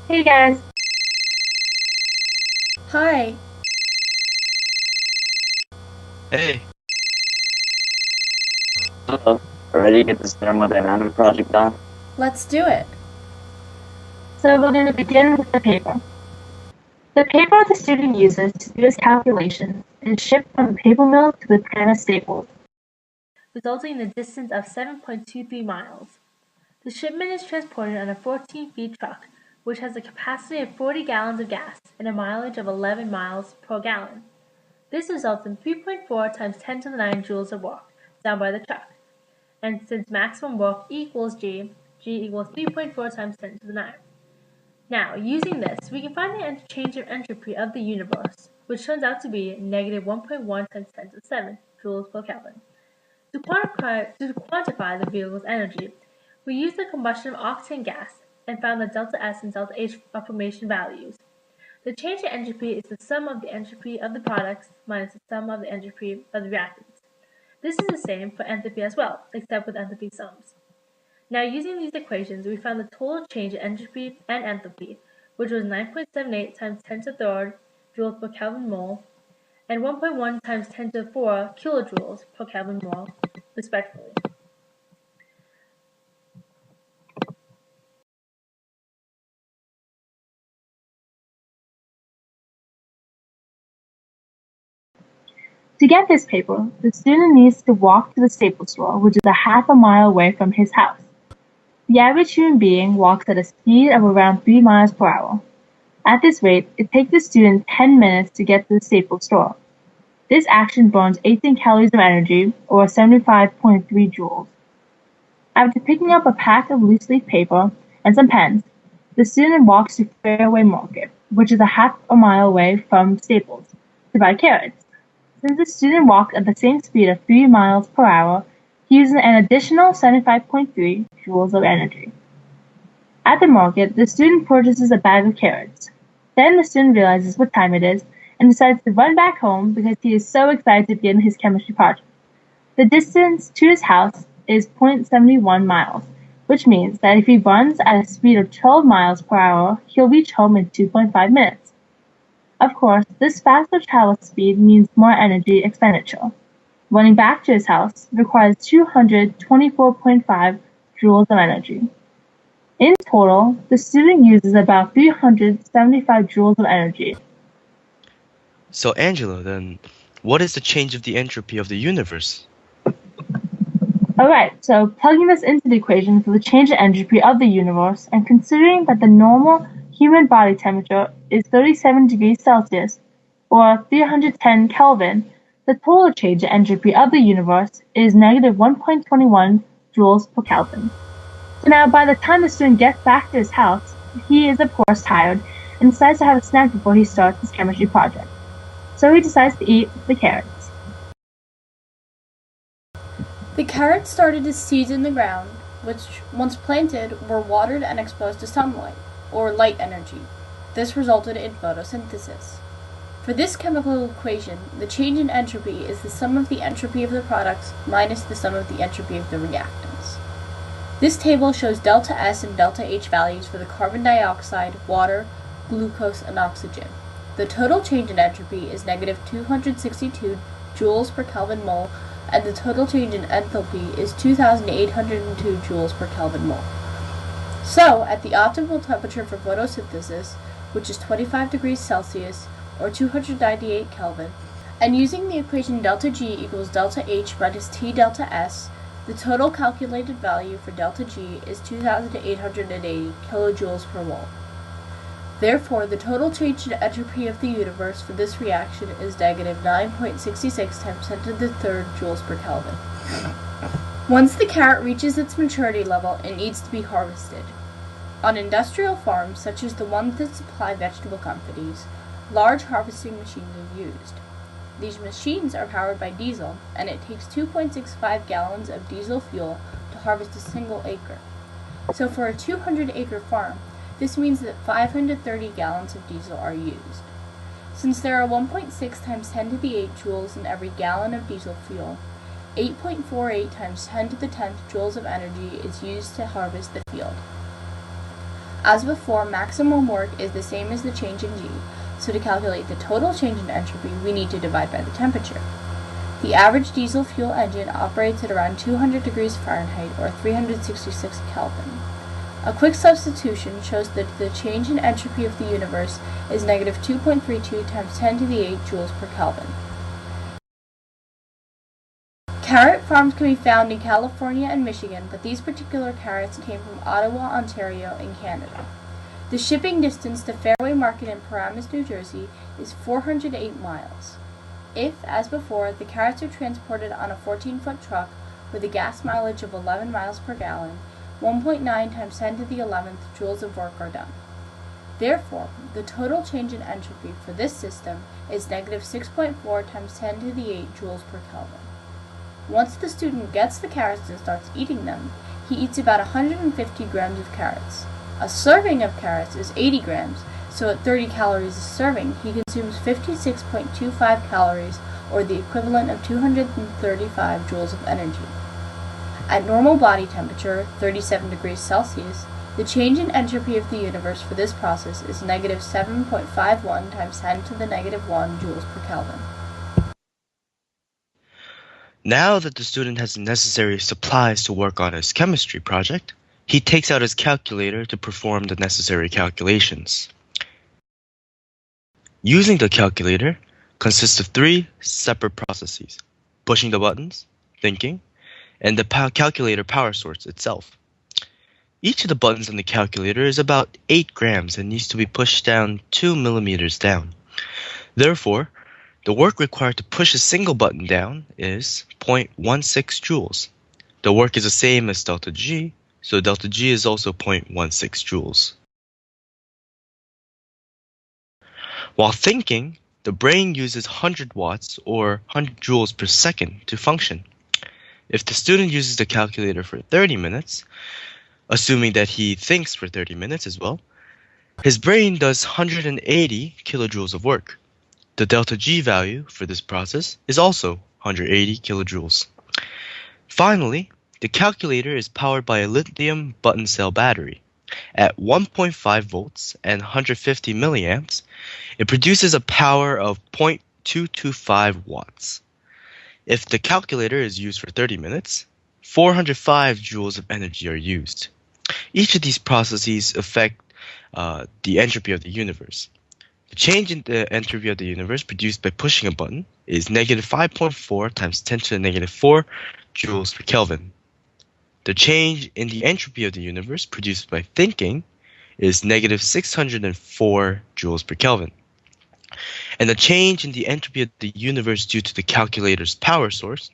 Hey guys, Hi, Hey, Hello. Ready to get this thermodynamic project done? let's do it. so we're going to begin with the paper. The paper the student uses to do his calculations is shipped from the paper mill to the plant of Staples, resulting in a distance of 7.23 miles. The shipment is transported on a 14-feet truck, which has a capacity of 40 gallons of gas and a mileage of 11 miles per gallon. This results in 3.4 times 10 to the 9 joules of work done by the truck. And since maximum work equals G, G equals 3.4 times 10 to the 9. Now, using this, we can find the change of entropy of the universe, which turns out to be negative 1.1 times 10 to the 7 joules per Kelvin. To quantify the vehicle's energy, we used the combustion of octane gas and found the delta S and delta H formation values. The change in entropy is the sum of the entropy of the products minus the sum of the entropy of the reactants. This is the same for enthalpy as well, except with enthalpy sums. Now, using these equations, we found the total change in entropy and enthalpy, which was 9.78 times 10 to the third joules per Kelvin mole and 1.1 times 10 to the 4 kilojoules per Kelvin mole, respectively. To get this paper, the student needs to walk to the Staples store, which is a half a mile away from his house. The average human being walks at a speed of around 3 miles per hour. At this rate, it takes the student 10 minutes to get to the Staples store. This action burns 18 calories of energy, or 75.3 joules. After picking up a pack of loose leaf paper and some pens, the student walks to Fairway Market, which is a half a mile away from Staples, to buy carrots. Since the student walks at the same speed of 3 miles per hour, he uses an additional 75.3 joules of energy. At the market, the student purchases a bag of carrots. Then the student realizes what time it is and decides to run back home because he is so excited to begin his chemistry project. The distance to his house is 0.71 miles, which means that if he runs at a speed of 12 miles per hour, he'll reach home in 2.5 minutes. Of course, this faster travel speed means more energy expenditure. Running back to his house requires 224.5 joules of energy. In total, the student uses about 375 joules of energy. so Angela, then what is the change of the entropy of the universe? Alright, so plugging this into the equation for the change in entropy of the universe and considering that the normal human body temperature is 37 degrees Celsius or 310 Kelvin, the total change in entropy of the universe is negative 1.21 joules per Kelvin. So now by the time the student gets back to his house, he is of course tired and decides to have a snack before he starts his chemistry project. So he decides to eat the carrots. The carrots started as seeds in the ground, which, once planted, were watered and exposed to sunlight, or light energy. This resulted in photosynthesis. For this chemical equation, the change in entropy is the sum of the entropy of the products minus the sum of the entropy of the reactants. This table shows delta S and delta H values for the carbon dioxide, water, glucose, and oxygen. The total change in entropy is negative 262 joules per Kelvin mole, and the total change in enthalpy is 2,802 joules per Kelvin mole. So, at the optimal temperature for photosynthesis, which is 25 degrees Celsius or 298 Kelvin, and using the equation delta G equals delta H minus T delta S, the total calculated value for delta G is 2,880 kilojoules per mole. Therefore, the total change in entropy of the universe for this reaction is negative 9.66 times 10 to the third joules per Kelvin. Once the carrot reaches its maturity level, it needs to be harvested. On industrial farms, such as the ones that supply vegetable companies, large harvesting machines are used. These machines are powered by diesel, and it takes 2.65 gallons of diesel fuel to harvest a single acre. So for a 200-acre farm, this means that 530 gallons of diesel are used. Since there are 1.6 times 10 to the 8 joules in every gallon of diesel fuel, 8.48 times 10 to the 10th joules of energy is used to harvest the field. As before, maximum work is the same as the change in G, so to calculate the total change in entropy, we need to divide by the temperature. The average diesel fuel engine operates at around 200 degrees Fahrenheit or 366 Kelvin. A quick substitution shows that the change in entropy of the universe is negative 2.32 times 10 to the 8 joules per Kelvin. Carrot farms can be found in California and Michigan, but these particular carrots came from Ottawa, Ontario, in Canada. The shipping distance to Fairway Market in Paramus, New Jersey is 408 miles. If, as before, the carrots are transported on a 14-foot truck with a gas mileage of 11 miles per gallon, 1.9 times 10 to the 11th joules of work are done. Therefore, the total change in entropy for this system is negative 6.4 times 10 to the 8 joules per Kelvin. Once the student gets the carrots and starts eating them, he eats about 150 grams of carrots. A serving of carrots is 80 grams, so at 30 calories a serving, he consumes 56.25 calories, or the equivalent of 235 joules of energy. At normal body temperature, 37 degrees Celsius, the change in entropy of the universe for this process is negative 7.51 times 10 to the negative 1 joules per Kelvin. Now that the student has the necessary supplies to work on his chemistry project, he takes out his calculator to perform the necessary calculations. Using the calculator consists of 3 separate processes: pushing the buttons, thinking, and the calculator power source itself. Each of the buttons on the calculator is about 8 grams and needs to be pushed down 2 millimeters down. Therefore, the work required to push a single button down is 0.16 joules. The work is the same as delta G, so delta G is also 0.16 joules. While thinking, the brain uses 100 watts or 100 joules per second to function. If the student uses the calculator for 30 minutes, assuming that he thinks for 30 minutes as well, his brain does 180 kilojoules of work. The delta G value for this process is also 180 kilojoules. Finally, the calculator is powered by a lithium button cell battery. At 1.5 volts and 150 milliamps, it produces a power of 0.225 watts. If the calculator is used for 30 minutes, 405 joules of energy are used. Each of these processes affect the entropy of the universe. The change in the entropy of the universe produced by pushing a button is negative 5.4 times 10 to the negative 4 joules per Kelvin. The change in the entropy of the universe produced by thinking is negative 604 joules per Kelvin. And the change in the entropy of the universe due to the calculator's power source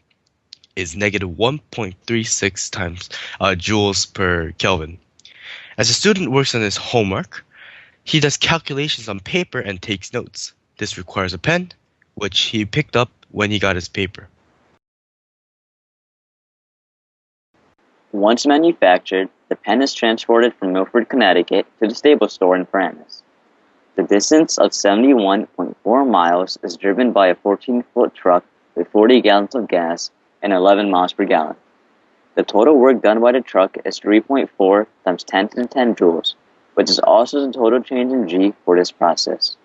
is negative 1.36 times joules per Kelvin. As a student works on his homework, he does calculations on paper and takes notes. This requires a pen, which he picked up when he got his paper. Once manufactured, the pen is transported from Milford, Connecticut to the Staples store in Paramus. The distance of 71.4 miles is driven by a 14-foot truck with 40 gallons of gas and 11 miles per gallon. The total work done by the truck is 3.4 times 10 to the 10 joules, which is also the total change in G for this process.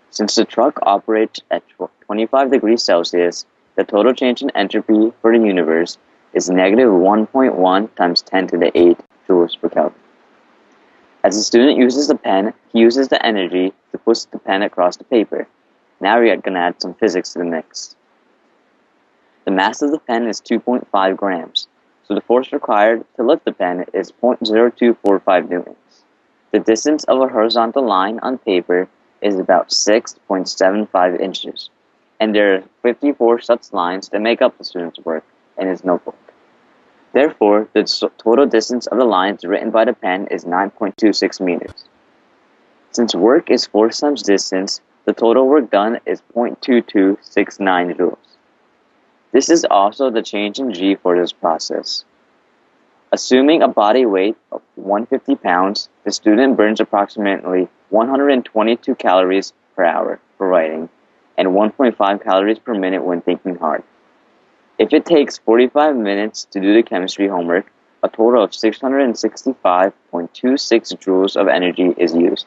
Since the truck operates at 25 degrees Celsius, the total change in entropy for the universe is negative 1.1 times 10 to the 8 joules per Kelvin. As the student uses the pen, he uses the energy to push the pen across the paper. Now we are going to add some physics to the mix. The mass of the pen is 2.5 grams, so the force required to lift the pen is 0.0245 newtons. The distance of a horizontal line on paper is about 6.75 inches, and there are 54 such lines that make up the student's work in his notebook. Therefore, the total distance of the lines written by the pen is 9.26 meters. Since work is force times distance, the total work done is 0.2269 joules. This is also the change in G for this process. Assuming a body weight of 150 pounds, the student burns approximately 122 calories per hour for writing and 1.5 calories per minute when thinking hard. If it takes 45 minutes to do the chemistry homework, a total of 665.26 joules of energy is used.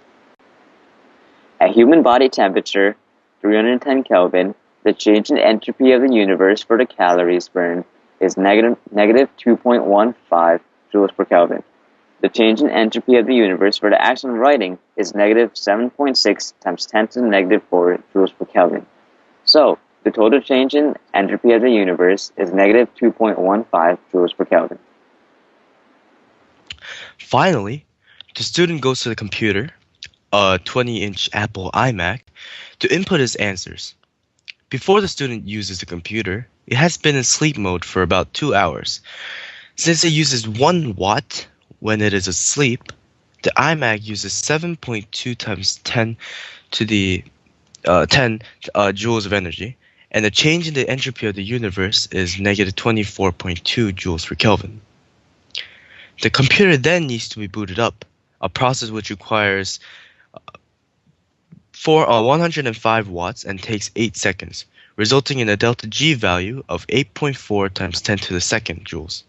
At human body temperature, 310 Kelvin, the change in entropy of the universe for the calories burned is negative 2.15 joules per Kelvin. The change in entropy of the universe for the action of writing is negative 7.6 times 10 to the negative 4 joules per Kelvin. So, the total change in entropy of the universe is negative 2.15 joules per Kelvin. Finally, the student goes to the computer, a 20-inch Apple iMac, to input his answers. Before the student uses the computer, it has been in sleep mode for about 2 hours. Since it uses 1 watt when it is asleep, the iMac uses 7.2 times 10 to the 10 joules of energy, and the change in the entropy of the universe is negative 24.2 joules per Kelvin. The computer then needs to be booted up, a process which requires 105 watts and takes 8 seconds, resulting in a delta G value of 8.4 times 10 to the second joules.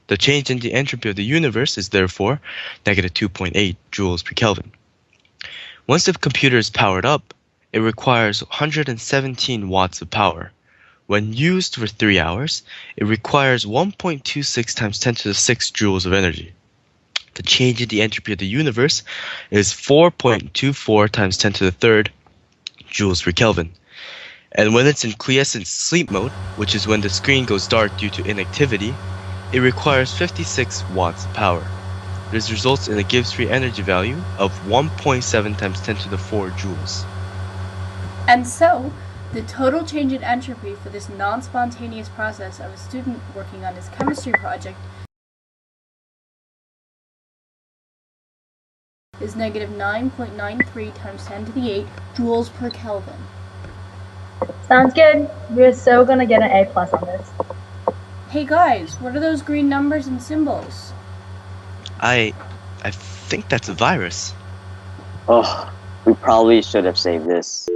The change in the entropy of the universe is therefore negative 2.8 joules per Kelvin. Once the computer is powered up, it requires 117 watts of power. When used for 3 hours, it requires 1.26 times 10 to the 6 joules of energy. The change in the entropy of the universe is 4.24 times 10 to the third joules per Kelvin. And when it's in quiescent sleep mode, which is when the screen goes dark due to inactivity, it requires 56 watts of power. This results in a Gibbs-free energy value of 1.7 times 10 to the 4 joules. And so, the total change in entropy for this non-spontaneous process of a student working on his chemistry project is negative 9.93 times 10 to the 8 joules per Kelvin. Sounds good. We're so gonna get an A+ on this. Hey guys, what are those green numbers and symbols? I think that's a virus. Oh, we probably should have saved this.